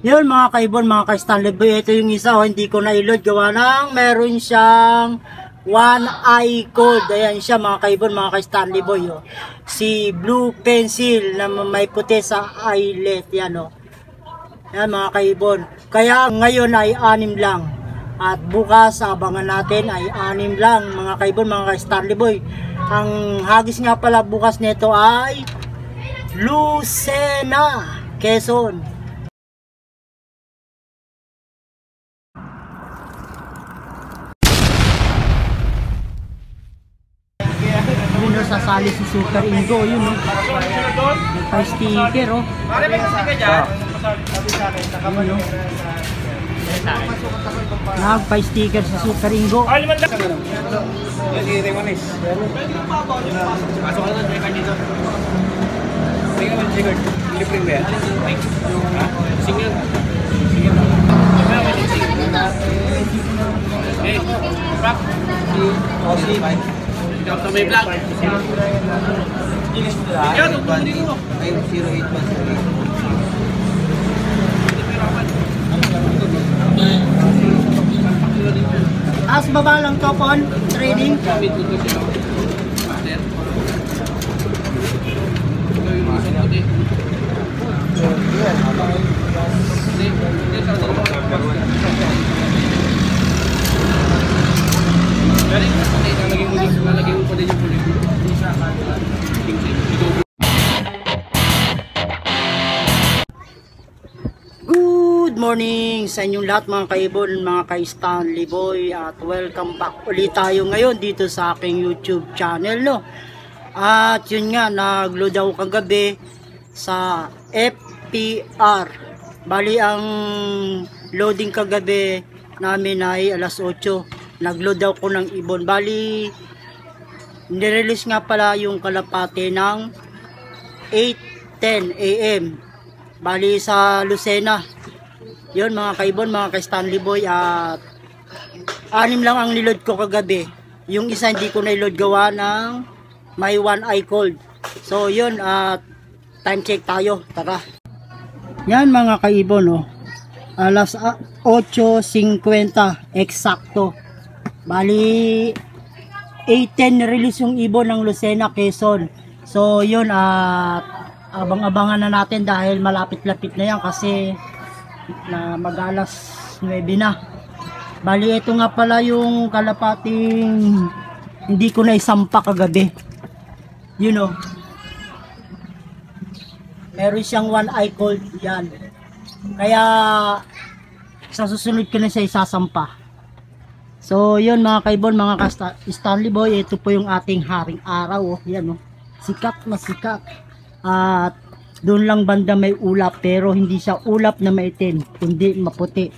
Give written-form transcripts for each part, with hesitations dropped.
Yun mga kaibon, mga ka-Stanley Boy, ito yung isa, hindi ko na-load gawa ng meron siyang one eye code. Ayan siya mga kaibon, mga ka-Stanley Boy. Oh. Si blue pencil na may puti sa eyelet. Yan o. Yan mga kaibon. Kaya ngayon ay 6 lang. At bukas abangan natin ay 6 lang mga kaibon, mga ka-Stanley Boy. Ang hagis nga pala bukas nito ay Lucena, Quezon. Sasali si Super Ingo, yun o. May sticker o. Nagpa-sticker si Super Ingo. Sa may vlog. Yan, tungkol dito. 50813. As baba lang to on trading. Good morning sa inyong lahat mga kaibon, mga ka-Stanley Boy, at welcome back ulit tayo ngayon dito sa aking YouTube channel, no? At yun nga, nag-load ako kagabi sa FPR. Bali ang loading kagabi namin ay alas 8. Nag-load ako ng ibon. Bali nirelease nga pala yung kalapate ng 8:10 AM. Bali sa Lucena. Yun mga kaibon, mga ka-Stanley Boy, at 6 lang ang niload ko kagabi. Yung isa hindi ko na-load gawa ng may one eye cold. So yun, at time check tayo, tara. Yan mga kaibon, oh. Alas 8:50 eksakto. Bali 8:10 release yung ibon ng Lucena, Quezon. So yun, at abang-abangan na natin dahil malapit-lapit na yan kasi na mag-alas 9 na. Bali ito nga pala yung kalapating hindi ko na isampa kagabi. You know, meron siyang one eye cold yan. Kaya sa susunod ko na siya isasampa. So yun mga kaibon, mga ka-Stanley Boy, ito po yung ating haring araw. Oh. Yan oh. Sikat na sikat. At doon lang banda may ulap, pero hindi siya ulap na maitim, kundi maputi.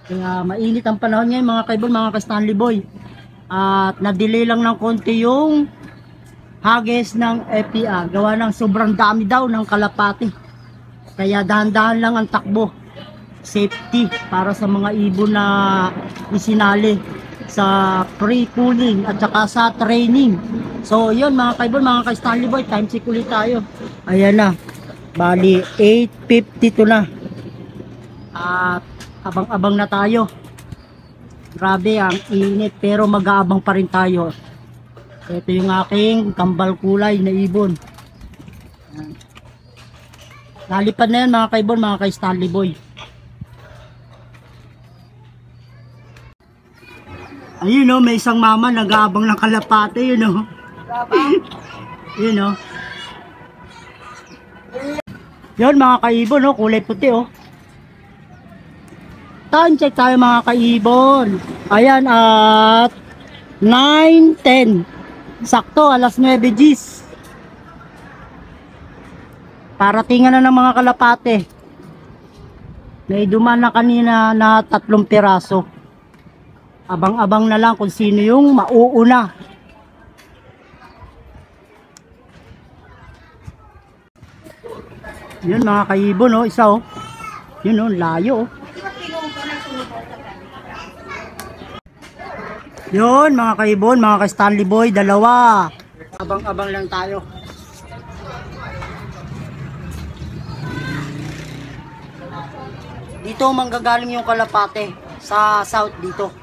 Kaya mainit ang panahon ngayon mga kaibon, mga ka-Stanley Boy. At na-delay lang ng konti yung hagis ng FPR. Gawa ng sobrang dami daw ng kalapati. Kaya dahan-dahan lang ang takbo. Safety para sa mga ibon na isinali sa pre-pooling at saka sa training. So yun mga kaibon, mga ka-Stanley Boy, time check ulit tayo. Ayan na. Bali 8:52 na. At abang-abang na tayo. Grabe ang init, pero mag-aabang pa rin tayo. Ito yung aking kambal kulay na ibon. Lalipad na yan mga kaibon, mga ka-Stanley Boy. Ayun o, may isang mama nag-aabang ng kalapate, yun o. Yun o. Yun mga kaibon, oh, kulay puti oh. Time check tayo mga kaibon. Ayan, at 9:10. Sakto, alas 9 Gs. Paratingan na ng mga kalapate. May duman na kanina na 3 piraso. Abang-abang na lang kung sino yung mauuna. Yun mga kaibon oh, isa oh. Yun oh, layo oh. Yun mga kaibon, mga ka-Stanley Boy, dalawa. Abang-abang lang tayo. Dito manggagaling yung kalapate sa south dito.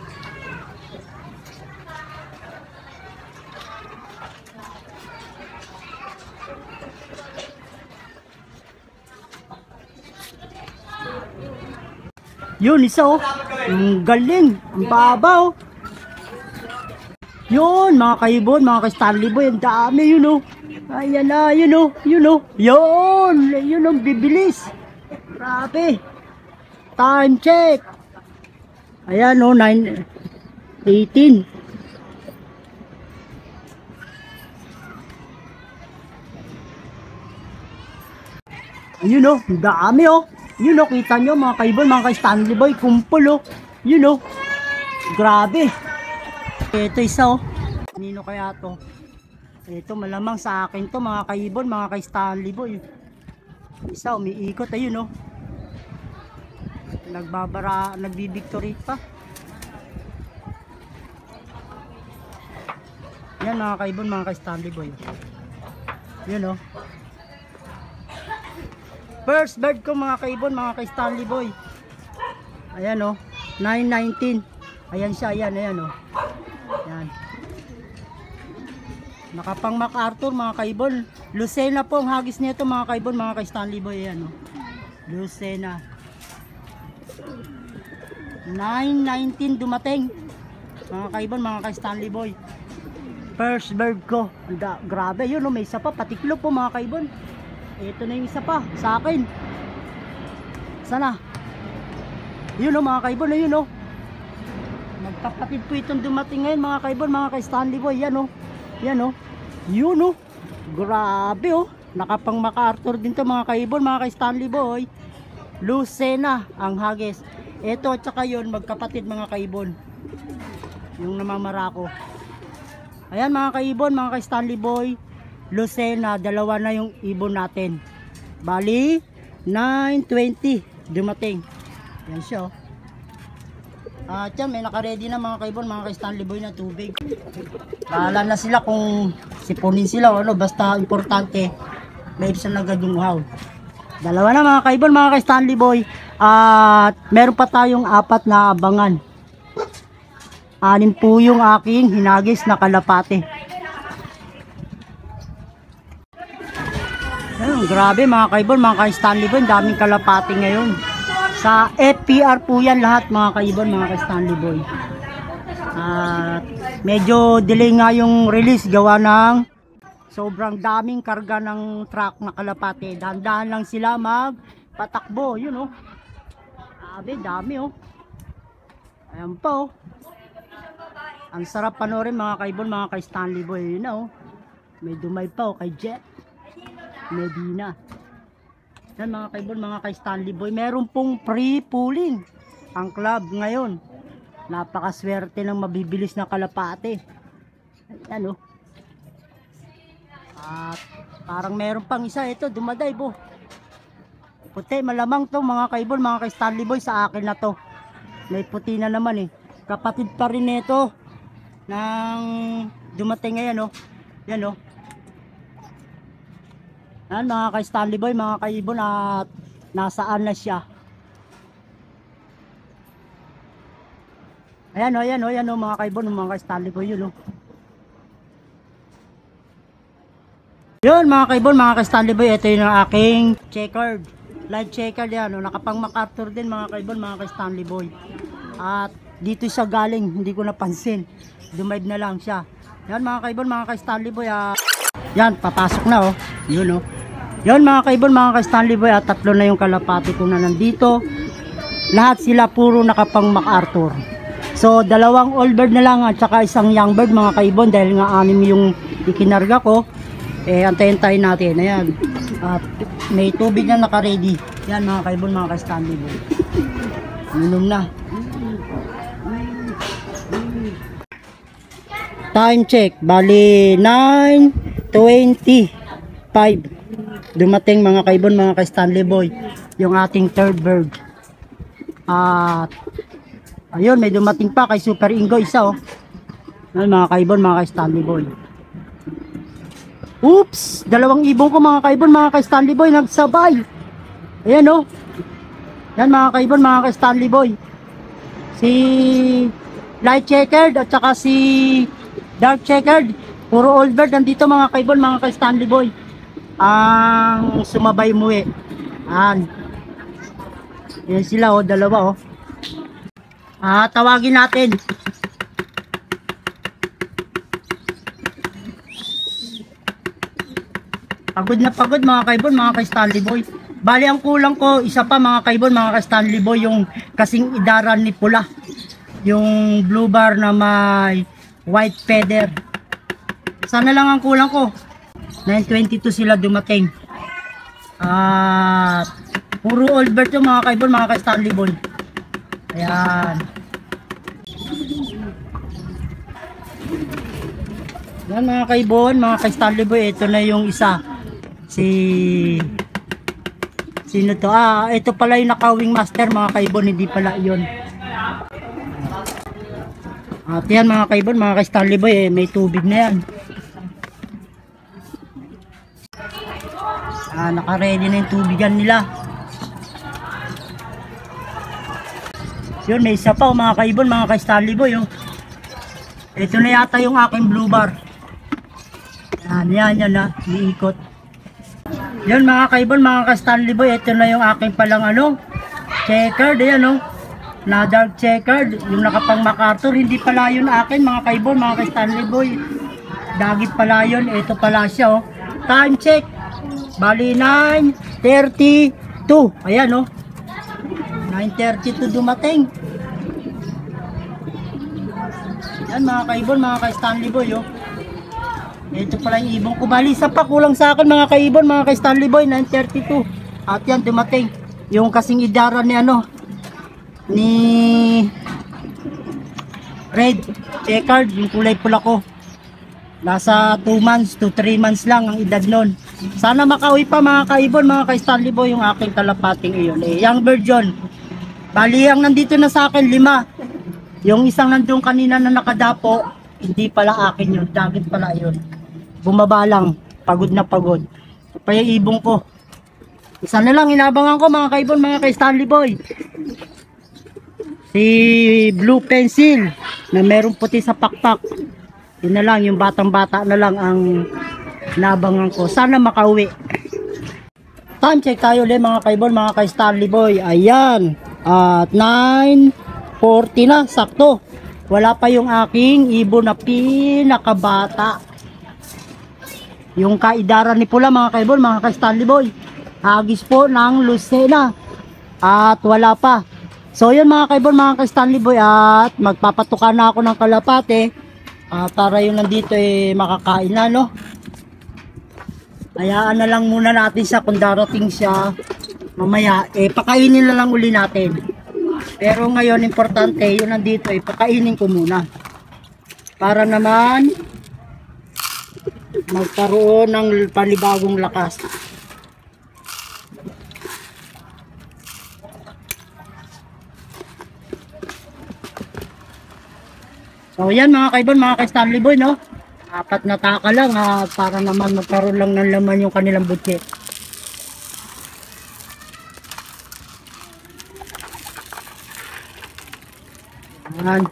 Yun, isa oh. Ang galing. Ang baba oh. Yun, mga kaibon, mga ka-Stanley Boy. Ang dami yun oh. Ayan na, yun oh. Yun oh. Yun. Yun oh, bibilis. Grabe. Time check. Ayan oh, 9:18. Ayun oh, ang dami oh. Yun o, kita nyo mga kaibon, mga ka-Stanley Boy, kumpul o. Yun o. Grabe. Ito isa o. Nino kaya to? Ito malamang sa akin to mga kaibon, mga ka-Stanley Boy. Isa umiikot, ayun o. Nagbibictory pa. Yan mga kaibon, mga ka-Stanley Boy. Yun o. First bird ko mga kaibon, mga ka-Stanley Boy. Ayan o, 9:19. Ayan siya, ayan o. Ayan. Nakapang MacArthur mga kaibon. Lucena po ang hagis nito mga kaibon, mga ka-Stanley Boy. Ayan o, Lucena. 9:19 dumating. Mga kaibon, mga ka-Stanley Boy. First bird ko. Grabe yun o, may isa pa, patiklo po mga kaibon. Ito na yung isa pa sa akin. Sana. Yun o mga kaibon, ayun o. Magkapatid po itong dumating ngayon mga kaibon, mga ka-Stanley Boy. Yan o. Yan o. Yun o. Grabe o. Nakapang MacArthur din to mga kaibon, mga ka-Stanley Boy. Lucena ang hagis. Ito at saka yun, magkapatid mga kaibon. Yung namamarako. Ayan mga kaibon, mga ka-Stanley Boy. Lucena, dalawa na yung ibon natin. Bali 9:20 dumating. Yan siya oh. At yan, may naka-ready na mga kaibon, mga ka-Stanley Boy na tubig. Bahala na sila kung sipunin sila o ano, basta importante may ibsan agad yung uhaw. Dalawa na mga kaibon, mga ka-Stanley Boy. At meron pa tayong 4 na abangan. 6 po yung aking hinagis na kalapate. Ayun, grabe mga kaibon, mga ka-Stanley Boy, daming kalapati ngayon. Sa FPR po yan lahat mga kaibon, mga ka-Stanley Boy. At medyo delay nga yung release gawa ng sobrang daming karga ng truck na kalapati. Dahan-dahan lang sila magpatakbo, yun oh. Grabe, dami oh. Ayan pa oh. Ang sarap panoorin mga kaibon, mga ka-Stanley Boy, yun oh. May dumay pa oh kay Jet Medina. Yan mga kaibon, mga ka-Stanley Boy, meron pong pre-pooling ang club ngayon. Napakaswerte ng mabibilis na kalapate. Ayan o. At parang meron pang isa, ito dumadive oh. Puti, malamang to mga kaibon, mga ka-Stanley Boy, sa akin na to. May puti na naman eh. Kapatid pa rin nito ng dumating ngayon oh. Yan oh. Yan mga ka-Stanley Boy, mga kaibon, at nasaan na siya. Ayan o, ayan o, ayan o mga kaibon, mga ka-Stanley Boy, yun o. Yun mga kaibon, mga ka-Stanley Boy, ito yung aking checkered, live checkered yan o. Nakapang MacArthur din mga kaibon, mga ka-Stanley Boy. At dito siya galing, hindi ko napansin. Dumive na lang siya. Yan mga kaibon, mga ka-Stanley Boy, yan, papasok na o. Yun o. Yun mga kaibon, mga ka-Stanley Boy, at 3 na yung kalapati ko na nandito. Lahat sila puro nakapang MacArthur. So 2 old bird na lang at saka 1 young bird mga kaibon, dahil nga 6 yung ikinarga ko. Eh antayin tayo natin. Ayan. At may tubig na naka-ready. Yan mga kaibon, mga ka-Stanley Boy. Minom na. Time check, bali 9:25 dumating mga kaibon, mga ka-Stanley Boy, yung ating third bird. At ayun, may dumating pa kay Super Ingo isa oh. Ayun mga kaibon, mga ka-Stanley Boy. Oops, 2 ibon ko mga kaibon, mga ka-Stanley Boy, nagsabay. Ayan oh. Yan mga kaibon, mga ka-Stanley Boy. Si light checkered at saka si dark checkered. Puro old bird nandito mga kaibon, mga ka-Stanley Boy. Ang sumabay muwi. Yan sila oh, dalawa oh. Tawagin natin. Pagod na pagod mga kaibon, mga ka-Stanley Boy. Bali ang kulang ko, isa pa mga kaibon, mga ka-Stanley Boy, yung kasing idaran ni pula. Yung blue bar na may white feather. Sana lang ang kulang ko. 922 sila dumating. Puro old bird yung mga kaibon, mga ka-Stanley Boy. Ayan. Yan mga kaibon, mga ka-Stanley Boy, ito na yung isa. Sino to? Ito pala yung nakawing master mga kaibon, hindi pala yun. At yan mga kaibon, mga ka-Stanley Boy, may tubig na yan. Naka-ready na yung tubigan nila. Yun, may isa pa mga kaibon, mga ka-Stanley Boy. Ito na yata yung aking blue bar. Yan na, iikot. Yun mga kaibon, mga ka-Stanley Boy, ito na yung aking palang checkered, ayan na dark checkered, yung nakapang MacArthur, hindi pala yun akin mga kaibon, mga ka-Stanley Boy. Dagit pala yun, ito pala siya Time check, bali 9:32, ayan 9:32 dumating. Yan mga kaibon, mga ka-Stanley Boy ito pala yung ibon ko. Bali isa pa kulang sa akin mga kaibon, mga ka-Stanley Boy, 9:32. At yan dumating yung kasing idara ni ni red checkered, yung kulay pula ko. Nasa 2 months to 3 months lang ang edad nun. Sana makauwi pa mga kaibon, mga ka-Stanley Boy, yung aking kalapating iyon. Young bird yun. Bali ang nandito na sa akin 5. Yung isang nandun kanina na nakadapo, hindi pala akin yun, dagit pala yun. Bumaba lang, pagod na pagod. Pa yung ibong ko. Isa na lang inabangan ko mga kaibon, mga ka-Stanley Boy. Si blue pencil na merong puti sa pakpak. Yun na lang, yung batang bata na lang ang inabangan ko. Sana makauwi. Time check tayo ulit mga kaibon, mga ka-Stanley Boy. Ayan, at 9:40 na, sakto. Wala pa yung aking ibon na pinakabata. Yung kaidara ni pula mga kaibon, mga ka-Stanley Boy. Hagis po ng Lucena. At wala pa. So yun mga kaibon, mga ka-Stanley Boy. At magpapatuka na ako ng kalapate. Para yung nandito makakain na Hayaan na lang muna natin siya kung darating siya. Mamaya pakainin na lang uli natin. Pero ngayon importante yung nandito pakainin ko muna. Para naman magkaroon ng panibagong lakas. So yan mga kaibon, mga ka-Stanley Boy 4 na taka lang para naman magkaroon lang ng laman yung kanilang butse. Yan.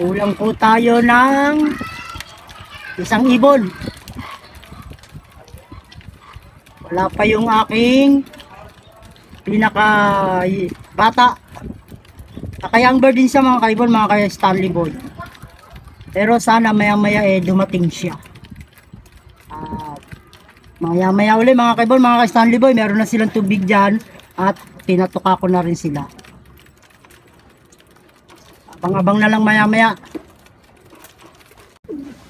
Kulang po tayo ng isang ibon. Wala pa yung aking pinaka bata. Nakayang bird din siya mga kaibon, mga kaya Stanley Boy. Pero sana maya maya dumating siya. Maya maya ulit mga kaibon, mga kaya Stanley Boy, meron na silang tubig dyan at pinatuka ko na rin sila. Abang-abang na lang maya-maya.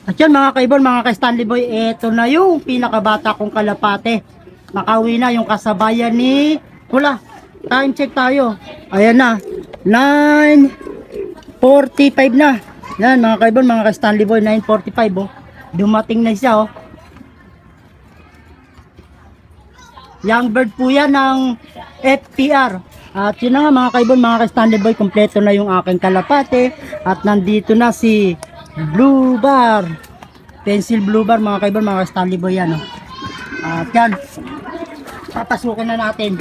At yun mga kaibon, mga ka-Stanley Boy, eto na yung pinakabata kong kalapate. Nakauwi na yung kasabayan ni Pula. Time check tayo. Ayan na. 9:45 na. Yan mga kaibon, mga ka-Stanley Boy, 9:45 Dumating na siya Young bird po yan ng FPR. At yun na nga mga kaibon, mga ka-Stanley Boy, kompleto na yung aking kalapate. At nandito na si Blue Bar. Pencil Blue Bar mga kaibon, mga ka-Stanley Boy yan. Oh. At yan, papasukin na natin.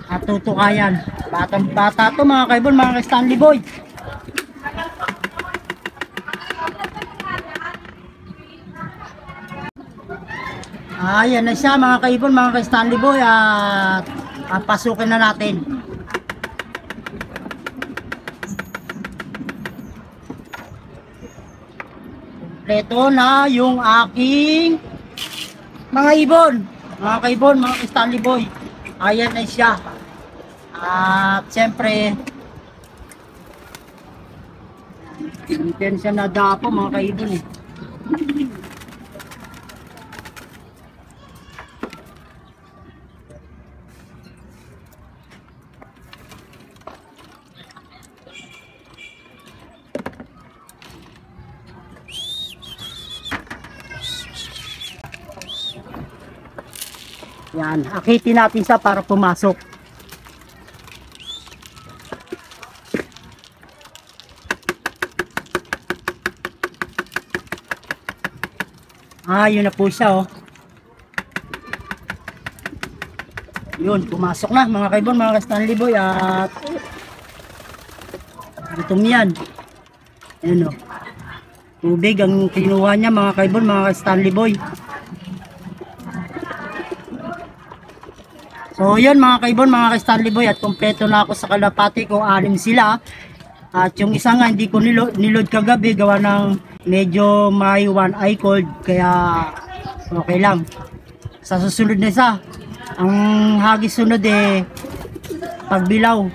At tutukayan. Batang bata to mga kaibon, mga ka-Stanley Boy. Ayan na siya mga kaibon, mga ka-Stanley Boy. At pasukin na natin. Kompleto na yung aking mga ibon. Mga kaibon, mga ka-Stanley Boy. Ayan na siya. At siyempre, hindi siya nadapo mga kaibon eh. Yan, akitin natin siya para pumasok. Yun na po siya, oh. Yun, pumasok na mga kaibon, mga ka-Stanley Boy. At gutom yan. Ayan, oh. Tubig ang kinuha niya mga kaibon, mga ka-Stanley Boy. So yun mga kaibon, mga ka-Stanley Boy, at kompleto na ako sa kalapati ko, 6 sila. At yung isa nga hindi ko nilod kagabi, gawa ng medyo may one eye cold, kaya okay lang. Sa susunod na isa, ang hagis sunod pagbilaw.